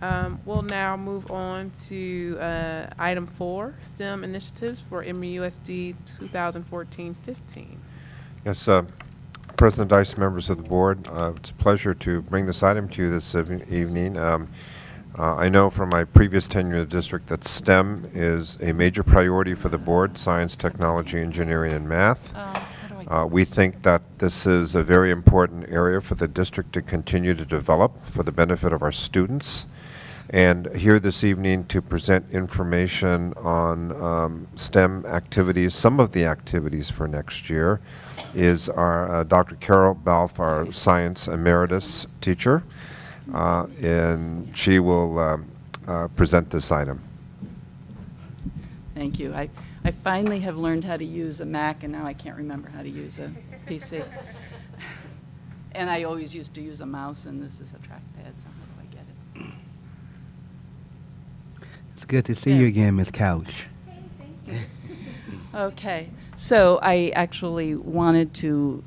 We'll now move on to item 4, STEM initiatives for MUSD 2014-15. Yes, President Dice, members of the board, it's a pleasure to bring this item to you this evening. I know from my previous tenure in the district that STEM is a major priority for the board: science, technology, engineering, and math. We think that this is a very important area for the district to continue to develop for the benefit of our students. And here this evening to present information on STEM activities, some of the activities for next year, is our Dr. Carol Balfe, our science emeritus teacher, and she will present this item. Thank you. I finally have learned how to use a Mac, and now I can't remember how to use a PC. And I always used to use a mouse, and this is a trackpad, so how do I get it? It's good to see you again, Ms. Couch. Okay, so I actually wanted to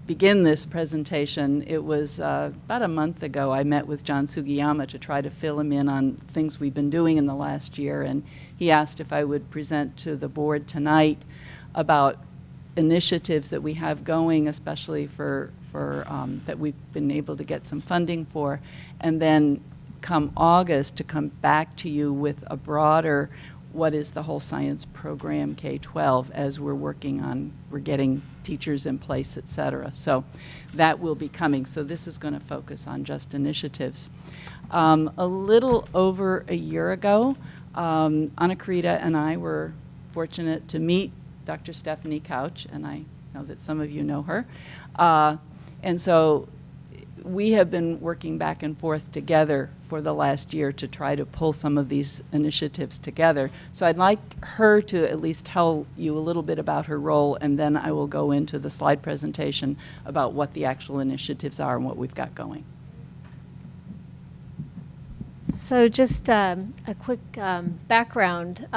begin this presentation. It was about a month ago I met with John Sugiyama to try to fill him in on things we've been doing in the last year, and he asked if I would present to the board tonight about initiatives that we have going, especially for that we've been able to get some funding for, and then come August to come back to you with a broader what is the whole science program K-12 as we're getting teachers in place, et cetera. So that will be coming. So this is going to focus on just initiatives. A little over a year ago, Anna Karita and I were fortunate to meet Dr. Stephanie Couch, and I know that some of you know her. And so we have been working back and forth together for the last year to try to pull some of these initiatives together. So I'd like her to at least tell you a little bit about her role, and then I will go into the slide presentation about what the actual initiatives are and what we've got going. So just a quick background.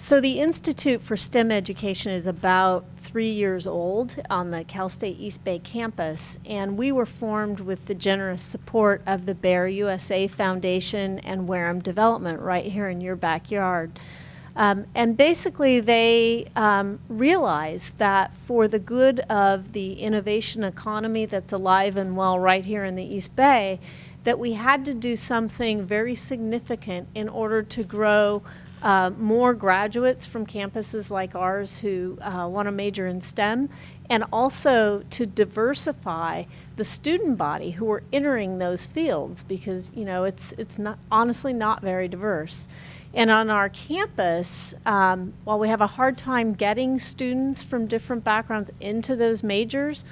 So the Institute for STEM Education is about 3 years old on the Cal State East Bay campus, and we were formed with the generous support of the Bear USA Foundation and Wareham Development right here in your backyard. And basically they realized that for the good of the innovation economy that's alive and well right here in the East Bay, that we had to do something very significant in order to grow more graduates from campuses like ours who want to major in STEM, and also to diversify the student body who are entering those fields, because it's not honestly not very diverse. And on our campus, while we have a hard time getting students from different backgrounds into those majors,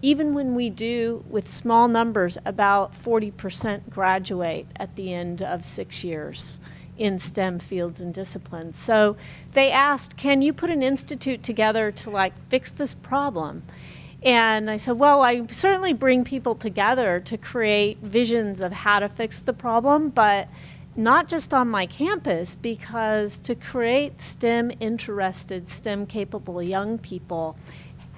even when we do with small numbers, about 40% graduate at the end of 6 years in STEM fields and disciplines. So they asked, can you put an institute together to fix this problem? And I said, well, I certainly bring people together to create visions of how to fix the problem, but not just on my campus, because to create STEM interested, STEM capable young people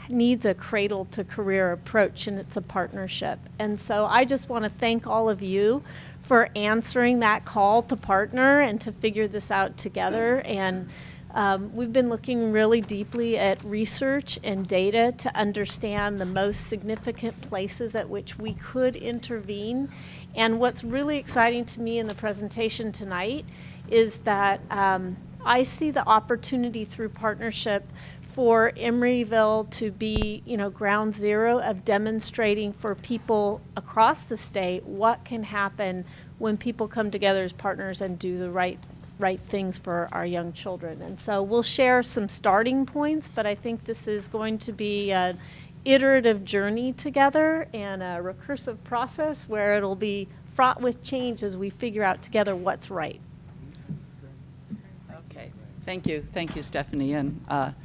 needs a cradle to career approach, and it's a partnership. And so I just want to thank all of you for answering that call to partner and to figure this out together. And we've been looking really deeply at research and data to understand the most significant places at which we could intervene. And what's really exciting to me in the presentation tonight is that I see the opportunity through partnership for Emeryville to be, ground zero of demonstrating for people across the state what can happen when people come together as partners and do the right things for our young children. And so we'll share some starting points, but I think this is going to be an iterative journey together and a recursive process where it'll be fraught with change as we figure out together what's right. Okay, thank you, Stephanie. And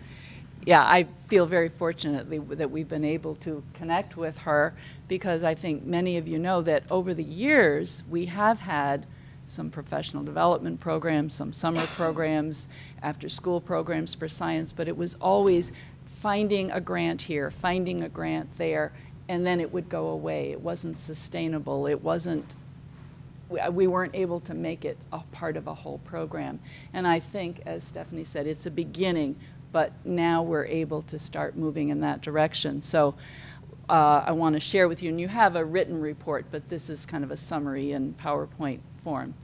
yeah, I feel very fortunate that we've been able to connect with her, because I think many of you know that over the years we have had some professional development programs, some summer programs, after school programs for science, but it was always finding a grant here, finding a grant there, and then it would go away. It wasn't sustainable. It wasn't we weren't able to make it a part of a whole program. And I think, as Stephanie said, it's a beginning, but now we're able to start moving in that direction. So I want to share with you, and you have a written report, but this is kind of a summary in PowerPoint form.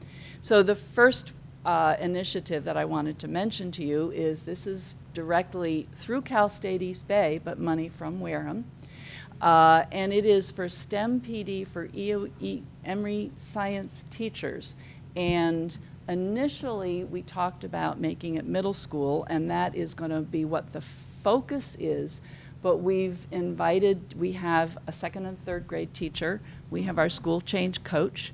So the first initiative that I wanted to mention to you is this is directly through Cal State East Bay, but money from Wareham. And it is for STEM PD for Emery science teachers. And initially, we talked about making it middle school, and that is going to be what the focus is. But we have a second and third grade teacher. We have our school change coach.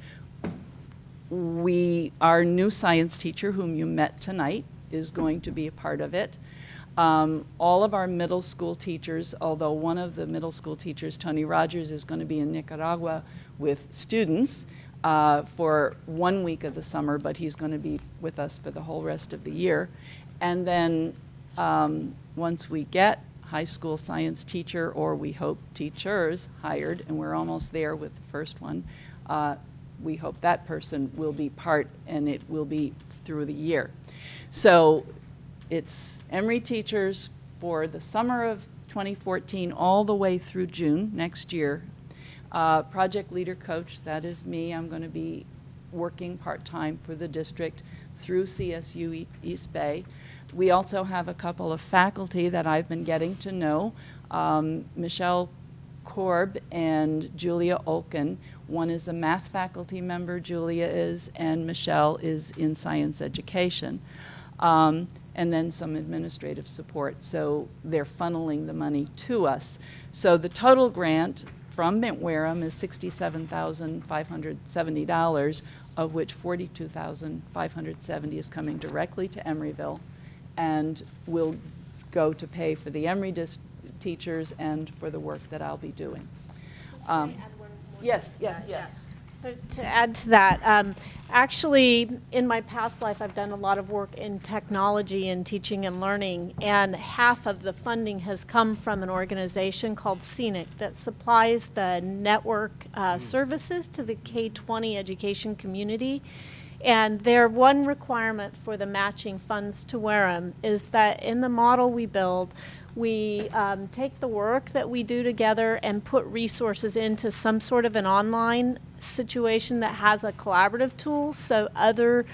Our new science teacher, whom you met tonight, is going to be a part of it. All of our middle school teachers, although one of the middle school teachers, Tony Rogers, is going to be in Nicaragua with students for 1 week of the summer, but he's going to be with us for the whole rest of the year. And then once we get high school science teacher, or we hope teachers hired, and we're almost there with the first one, we hope that person will be part, and it will be through the year. So it's Emery teachers for the summer of 2014 all the way through June next year. Project leader coach, that is me. I'm going to be working part-time for the district through CSU East Bay. We also have a couple of faculty that I've been getting to know, Michelle Korb and Julia Olken. One is a math faculty member, Julia is, and Michelle is in science education. And then some administrative support. So they're funneling the money to us. So the total grant from Wareham is $67,570, of which $42,570 is coming directly to Emeryville, and will go to pay for the Emery teachers and for the work that I'll be doing. Can I add one more Yes, thing to yes, that? yes. So to add to that, actually, in my past life, I've done a lot of work in technology and teaching and learning, and half of the funding has come from an organization called Scenic that supplies the network services to the K-20 education community. And their one requirement for the matching funds to Wareham is that in the model we build, we take the work that we do together and put resources into some sort of an online situation that has a collaborative tool, so other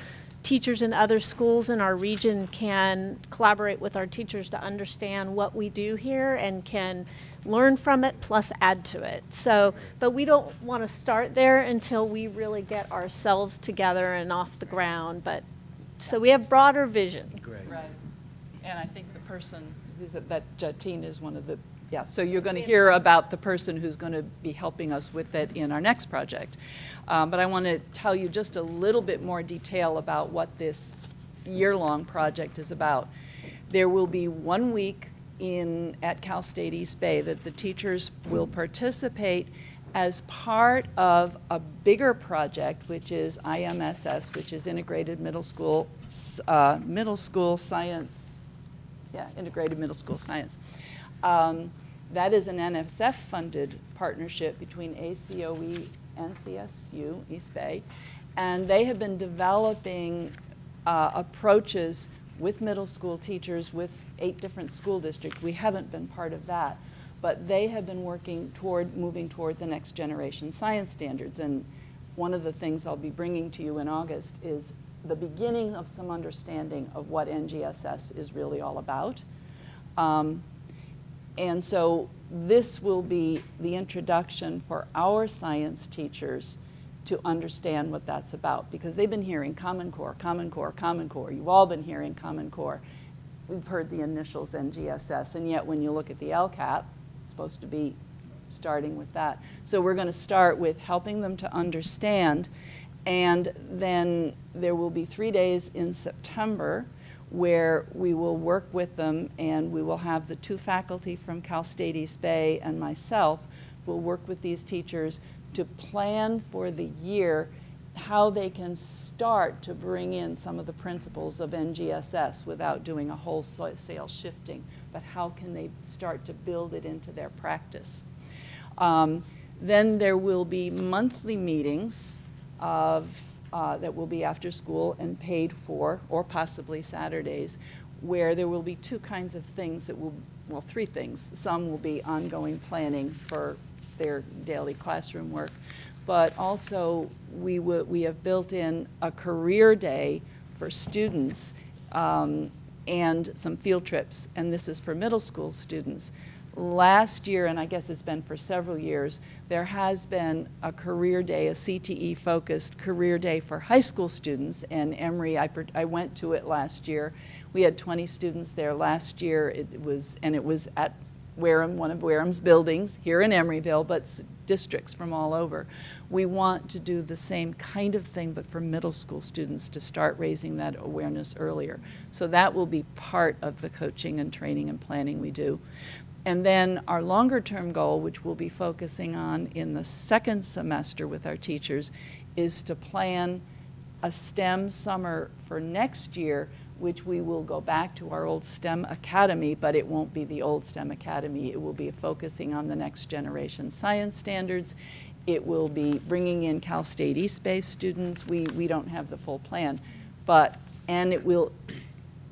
teachers in other schools in our region can collaborate with our teachers to understand what we do here and can learn from it plus add to it. So, but we don't want to start there until we really get ourselves together and off the ground. But so we have broader vision. Great. Right. And I think the person who's that Jatine is one of the, yeah, so you're going to hear about the person who's going to be helping us with it in our next project. But I want to tell you just a little bit more detail about what this year-long project is about. There will be 1 week at Cal State East Bay that the teachers will participate as part of a bigger project, which is IMSS, which is Integrated Middle School Science. Yeah, Integrated Middle School Science. That is an NSF-funded partnership between ACOE and CSU, East Bay, and they have been developing approaches with middle school teachers with 8 different school districts. We haven't been part of that, but they have been working toward moving toward the next generation science standards. And one of the things I'll be bringing to you in August is the beginning of some understanding of what NGSS is really all about. And so this will be the introduction for our science teachers to understand what that's about, because they've been hearing Common Core, Common Core, Common Core. You've all been hearing Common Core. We've heard the initials NGSS, and yet when you look at the LCAP, it's supposed to be starting with that. So we're going to start with helping them to understand, and then there will be 3 days in September where we will work with them, and we will have the 2 faculty from Cal State East Bay and myself will work with these teachers to plan for the year how they can start to bring in some of the principles of NGSS without doing a wholesale shifting, but how can they start to build it into their practice. Then there will be monthly meetings of that will be after school and paid for, or possibly Saturdays, where there will be two kinds of things that will, well, three things. Some will be ongoing planning for their daily classroom work, but also we have built in a career day for students and some field trips, and this is for middle school students. Last year, and I guess it's been for several years, there has been a career day, a CTE-focused career day for high school students, and Emery, I went to it last year. We had 20 students there last year. It was at Wareham, one of Wareham's buildings here in Emeryville, but districts from all over. We want to do the same kind of thing, but for middle school students, to start raising that awareness earlier. So that will be part of the coaching and training and planning we do. And then our longer term goal, which we'll be focusing on in the second semester with our teachers, is to plan a STEM summer for next year, which we will go back to our old STEM Academy, but it won't be the old STEM Academy. It will be focusing on the next generation science standards. It will be bringing in Cal State East Bay students. We don't have the full plan, and it will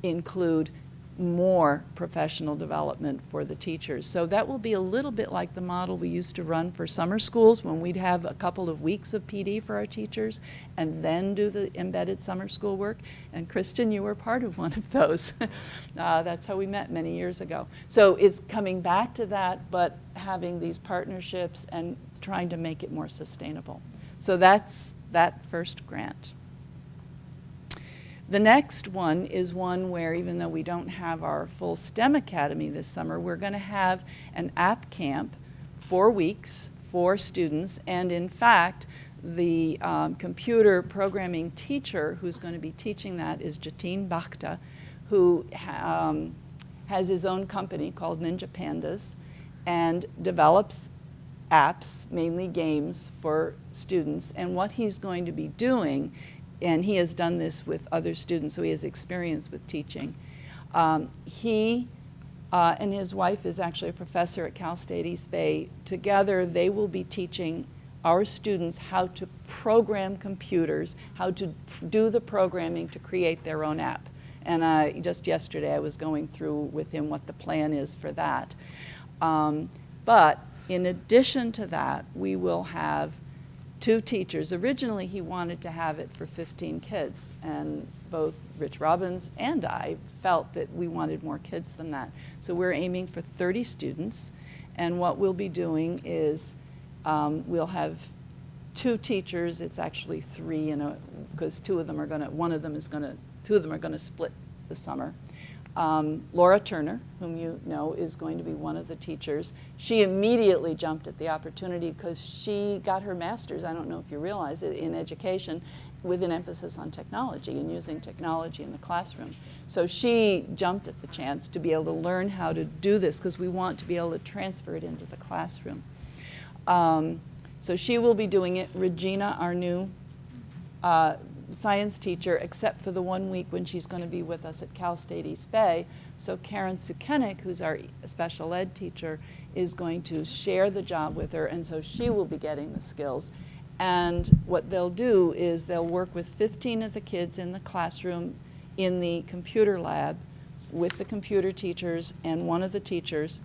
include more professional development for the teachers. So that will be a little bit like the model we used to run for summer schools, when we'd have a couple of weeks of PD for our teachers and then do the embedded summer school work. And Kristen, you were part of one of those. That's how we met many years ago. So it's coming back to that, but having these partnerships and trying to make it more sustainable. So that's that first grant. The next one is one where, even though we don't have our full STEM Academy this summer, we're going to have an app camp, 4 weeks for students. And in fact, the computer programming teacher who's going to be teaching that is Jatin Bakhta, who has his own company called Ninja Pandas and develops apps, mainly games, for students. And what he's going to be doing, and he has done this with other students, so he has experience with teaching. He and his wife is actually a professor at Cal State East Bay. Together, they will be teaching our students how to program computers, how to do the programming to create their own app. And just yesterday, I was going through with him what the plan is for that. But in addition to that, we will have 2 teachers. Originally, he wanted to have it for 15 kids, and both Rich Robbins and I felt that we wanted more kids than that. So we're aiming for 30 students, and what we'll be doing is we'll have 2 teachers. It's actually 3, because 2 of them are going to, 2 of them are going to split the summer. Laura Turner, whom you know, is going to be one of the teachers. She immediately jumped at the opportunity because she got her master's, I don't know if you realize it, in education with an emphasis on technology and using technology in the classroom. So she jumped at the chance to be able to learn how to do this, because we want to be able to transfer it into the classroom. So she will be doing it. Regina, our new science teacher, except for the 1 week when she's going to be with us at Cal State East Bay. So Karen Sukenik, who's our special ed teacher, is going to share the job with her, and so she will be getting the skills. And what they'll do is they'll work with 15 of the kids in the classroom in the computer lab with the computer teachers and one of the teachers,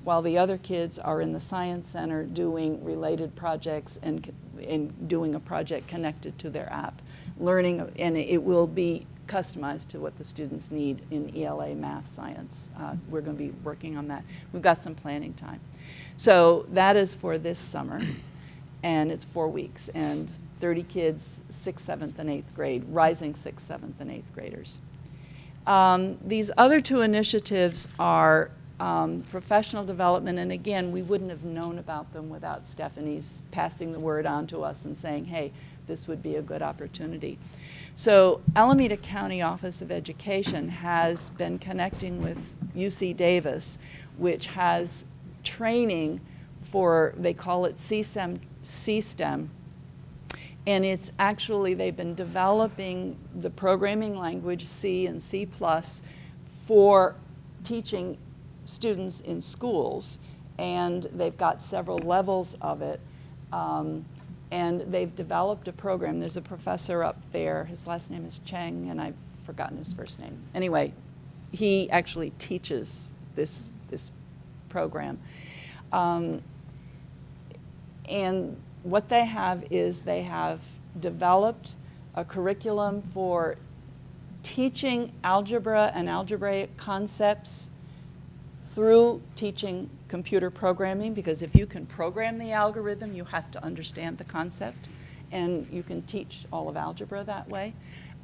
while the other kids are in the science center doing related projects and doing a project connected to their app. Learning, and it will be customized to what the students need in ELA, math, science. We're going to be working on that. We've got some planning time. So that is for this summer, and it's 4 weeks, and 30 kids, 6th, 7th, and 8th grade, rising 6th, 7th, and 8th graders. These other 2 initiatives are professional development, and again, we wouldn't have known about them without Stephanie's passing the word on to us and saying, hey, this would be a good opportunity. So Alameda County Office of Education has been connecting with UC Davis, which has training for, they call it C-STEM, and it's actually, they've been developing the programming language C and C++ for teaching students in schools, and they've got several levels of it. And they've developed a program. There's a professor up there. His last name is Cheng, and I've forgotten his first name. Anyway, he actually teaches this program. And what they have is they have developed a curriculum for teaching algebra and algebraic concepts through teaching computer programming, because if you can program the algorithm, you have to understand the concept, and you can teach all of algebra that way.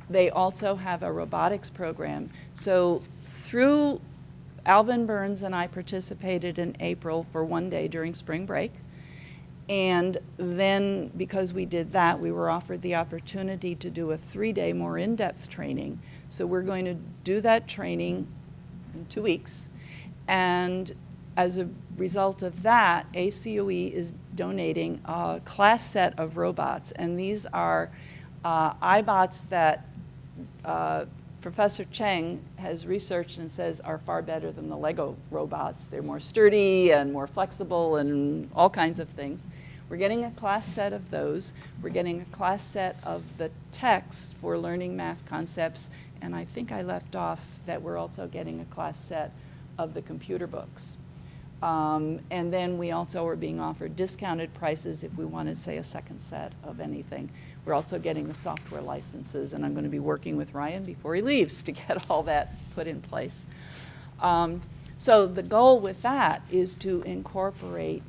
They also have a robotics program. So through Alvin Burns and I participated in April for one day during spring break. And then because we did that, we were offered the opportunity to do a 3-day more in-depth training. So we're going to do that training in 2 weeks. And as a result of that, ACOE is donating a class set of robots. And these are iBots that Professor Cheng has researched and says are far better than the Lego robots. They're more sturdy and more flexible and all kinds of things. We're getting a class set of those. We're getting a class set of the texts for learning math concepts. And I think I left off that we're also getting a class set of the computer books. And then we also are being offered discounted prices if we wanted, say, a second set of anything. We're also getting the software licenses, and I'm going to be working with Ryan before he leaves to get all that put in place. So the goal with that is to incorporate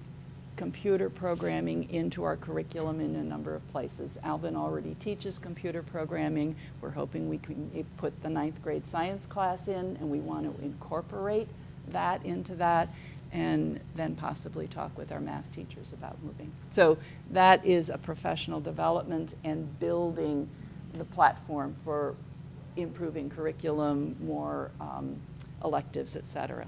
computer programming into our curriculum in a number of places. Alvin already teaches computer programming. We're hoping we can put the 9th grade science class in, and we want to incorporate that into that, and then possibly talk with our math teachers about moving. So that is a professional development and building the platform for improving curriculum, more electives, et cetera.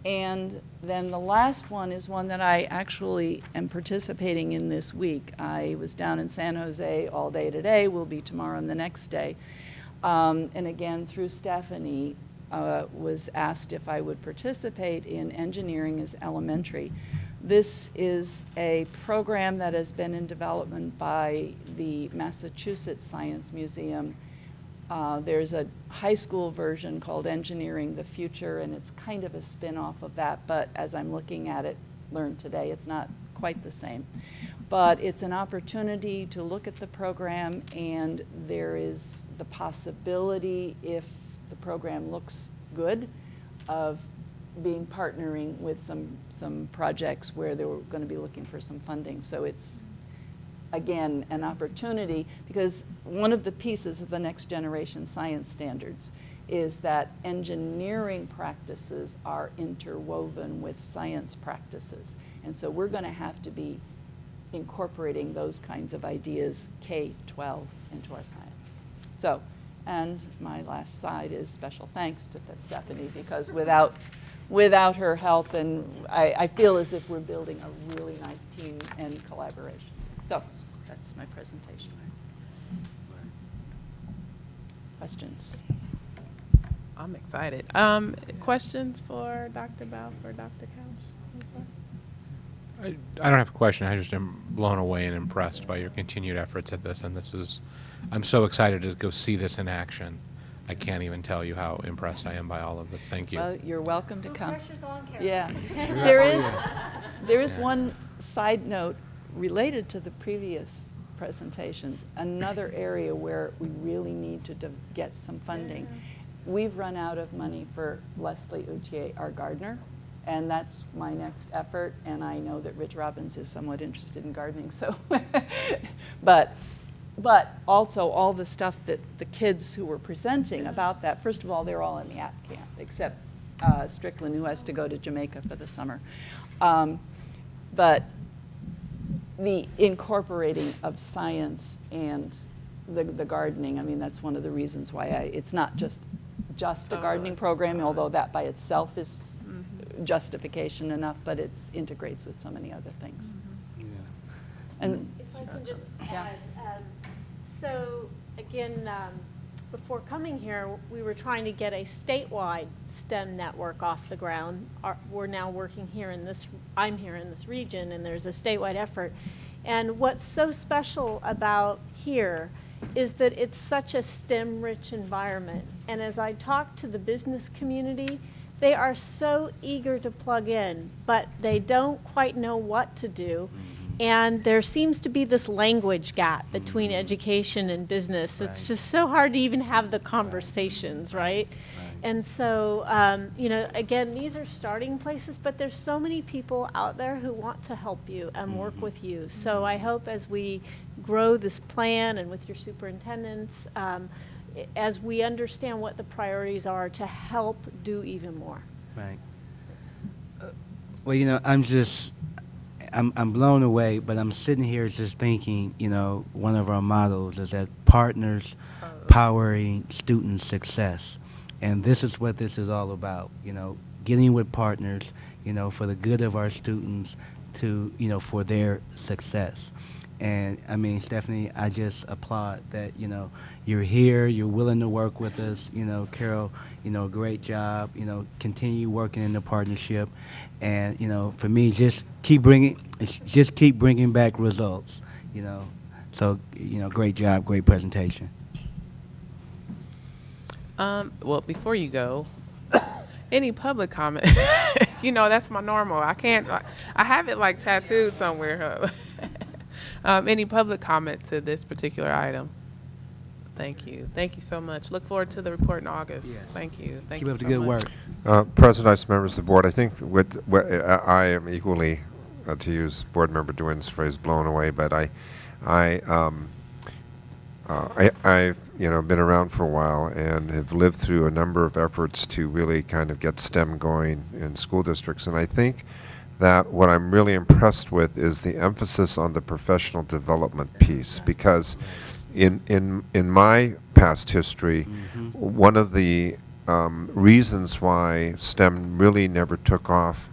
And then the last one is one that I actually am participating in this week. I was down in San Jose all day today, will be tomorrow and the next day. And again, through Stephanie, was asked if I would participate in Engineering as Elementary. This is a program that has been in development by the Massachusetts Science Museum. There's a high school version called Engineering the Future, and it's kind of a spin-off of that, but as I'm looking at it, learned today, it's not quite the same. But it's an opportunity to look at the program, and there is the possibility, if the program looks good, of partnering with some projects where they were going to be looking for some funding. So it's, again, an opportunity, because one of the pieces of the next generation science standards is that engineering practices are interwoven with science practices. And so we're going to have to be incorporating those kinds of ideas K-12 into our science. So, and my last slide is special thanks to Stephanie, because without her help, and I feel as if we're building a really nice team and collaboration. So that's my presentation. Questions? I'm excited. Questions for Dr. Balfour, for Dr. Couch? I don't have a question. I just am blown away and impressed by your continued efforts at this, and I'm so excited to go see this in action. I can't even tell you how impressed I am by all of this. Thank you. Well, you're welcome to come. Pressure's on, Carol. Yeah. There is one side note related to the previous presentations, another area where we really need to get some funding. We've run out of money for Leslie Uchier, our gardener, and that's my next effort, and I know that Rich Robbins is somewhat interested in gardening, so, but also all the stuff that the kids who were presenting about that, first of all, they're all in the app camp, except Strickland, who has to go to Jamaica for the summer. But the incorporating of science and the gardening, I mean, that's one of the reasons why it's not just a gardening program, although that by itself is justification enough, but it integrates with so many other things. Yeah. And If I can just add, so again, before coming here, we were trying to get a statewide STEM network off the ground. We're now working here I'm here in this region, and there's a statewide effort. And what's so special about here is that it's such a STEM-rich environment. And as I talk to the business community, they are so eager to plug in, but they don't quite know what to do. And there seems to be this language gap between education and business. It's just so hard to even have the conversations, right? And so, you know, again, these are starting places, but there's so many people out there who want to help you and work with you. So I hope as we grow this plan and with your superintendents, as we understand what the priorities are, to help do even more. Right. Well, you know, I'm blown away, but I'm sitting here just thinking, you know, one of our mottos is that partners powering student success. And this is what this is all about, you know, getting with partners, you know, for the good of our students to, you know, for their success. And I mean, Stephanie, I just applaud that, you know, you're here, you're willing to work with us, you know, Carol, you know, great job, you know, continue working in the partnership. And, you know, for me, just keep bringing back results, you know. So, you know, great job, great presentation. Well, before you go, any public comment? You know, that's my normal. I have it like tattooed somewhere. Any public comment to this particular item? Thank you. Thank you so much. Look forward to the report in August. Yes. Thank you. Thank Keep you up the so good much. work. President, Vice members of the board, I think I am equally, to use Board Member Dwin's phrase, blown away. But I've you know been around for a while and have lived through a number of efforts to really kind of get STEM going in school districts, and I think that what I'm really impressed with is the emphasis on the professional development piece, because in my past history, one of the reasons why STEM really never took off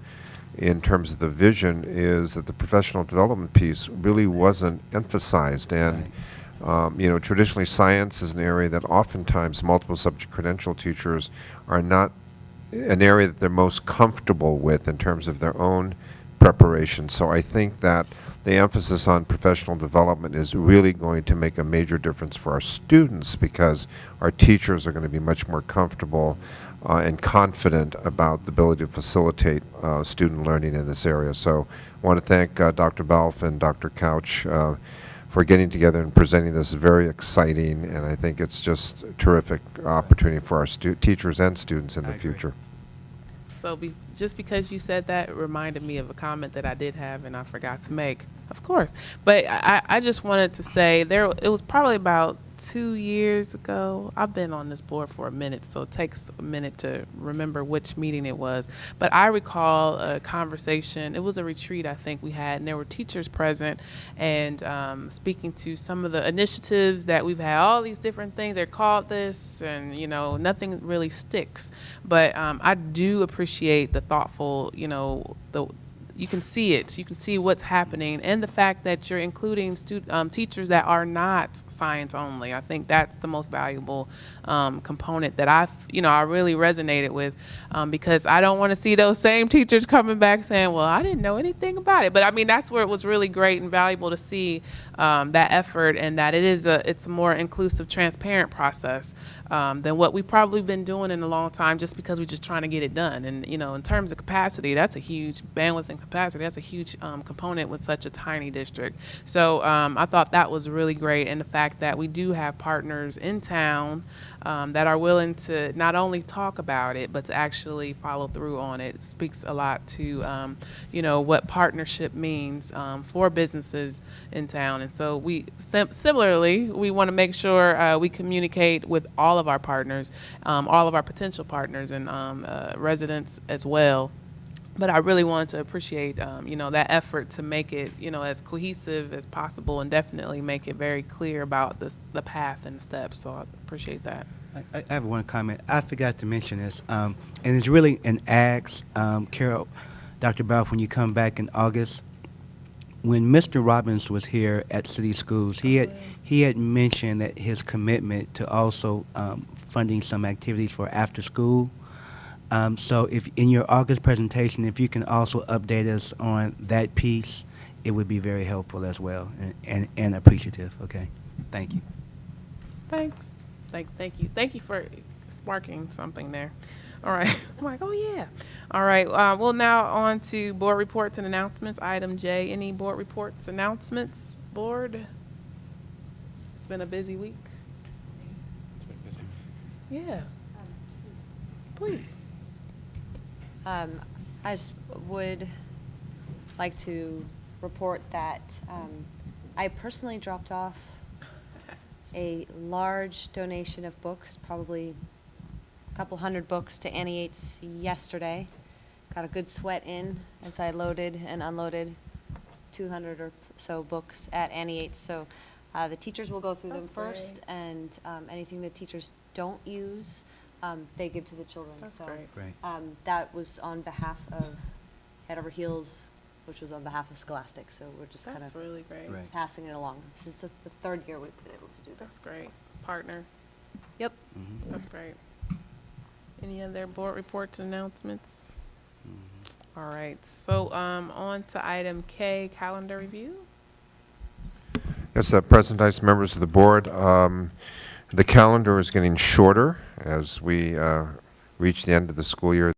in terms of the vision is that the professional development piece really wasn't emphasized. And you know, traditionally science is an area that oftentimes multiple subject credential teachers are not an area that they're most comfortable with in terms of their own preparation. So I think that the emphasis on professional development is really going to make a major difference for our students, because our teachers are going to be much more comfortable and confident about the ability to facilitate student learning in this area. So I want to thank Dr. Balfe and Dr. Couch for getting together and presenting this. Very exciting, and I think it's just a terrific opportunity for our teachers and students in the future. So just because you said that, it reminded me of a comment that I did have and I forgot to make, of course. But I just wanted to say it was probably about 2 years ago. I've been on this board for a minute, so it takes a minute to remember which meeting it was. But I recall a conversation. It was a retreat I think we had, and there were teachers present and speaking to some of the initiatives that we've had, all these different things. They're called this, and, you know, nothing really sticks. But I do appreciate the thoughtful, you know, you can see it. You can see what's happening, and the fact that you're including teachers that are not science only. I think that's the most valuable component that I really resonated with, because I don't want to see those same teachers coming back saying, "Well, I didn't know anything about it." But I mean, that's where it was really great and valuable to see that effort, and that it's a more inclusive, transparent process than what we've probably been doing in a long time, just because we're just trying to get it done. And, you know, in terms of capacity, that's a huge bandwidth and capacity. That's a huge component with such a tiny district. So I thought that was really great, and the fact that we do have partners in town that are willing to not only talk about it, but to actually follow through on it. It speaks a lot to, you know, what partnership means for businesses in town. And so similarly, we want to make sure we communicate with all of our partners, all of our potential partners, and residents as well. But I really wanted to appreciate, you know, that effort to make it, you know, as cohesive as possible, and definitely make it very clear about the path and the steps. So I appreciate that. I have one comment. I forgot to mention this, and it's really an ask, Carol, Dr. Balfe, when you come back in August. When Mr. Robbins was here at City Schools, he had mentioned that his commitment to also funding some activities for after school. So if in your August presentation, if you can also update us on that piece, it would be very helpful as well and appreciative. Okay, thank you. Thanks. Thank you for sparking something there. All right. I'm like, oh yeah. All right. Well, now on to board reports and announcements. Item J. Any board reports, announcements? Board. It's been a busy week. Yeah. Please. I just would like to report that I personally dropped off a large donation of books, probably a couple hundred books, to Annie Yates yesterday. Got a good sweat in as I loaded and unloaded 200 or so books at Annie Yates. So the teachers will go through them That's first, great. and anything that teachers don't use, they give to the children. That's so great. Great. that was on behalf of Head Over Heels, which was on behalf of Scholastic. So we're just kind That's of really great. Right. passing it along. This is the third year we've been able to do this. That's great. Partner. Yep. Mhm. That's great. Any other board reports, announcements? Mhm. All right. So on to item K, calendar review. Yes, President Dice, members of the board, the calendar is getting shorter as we reach the end of the school year.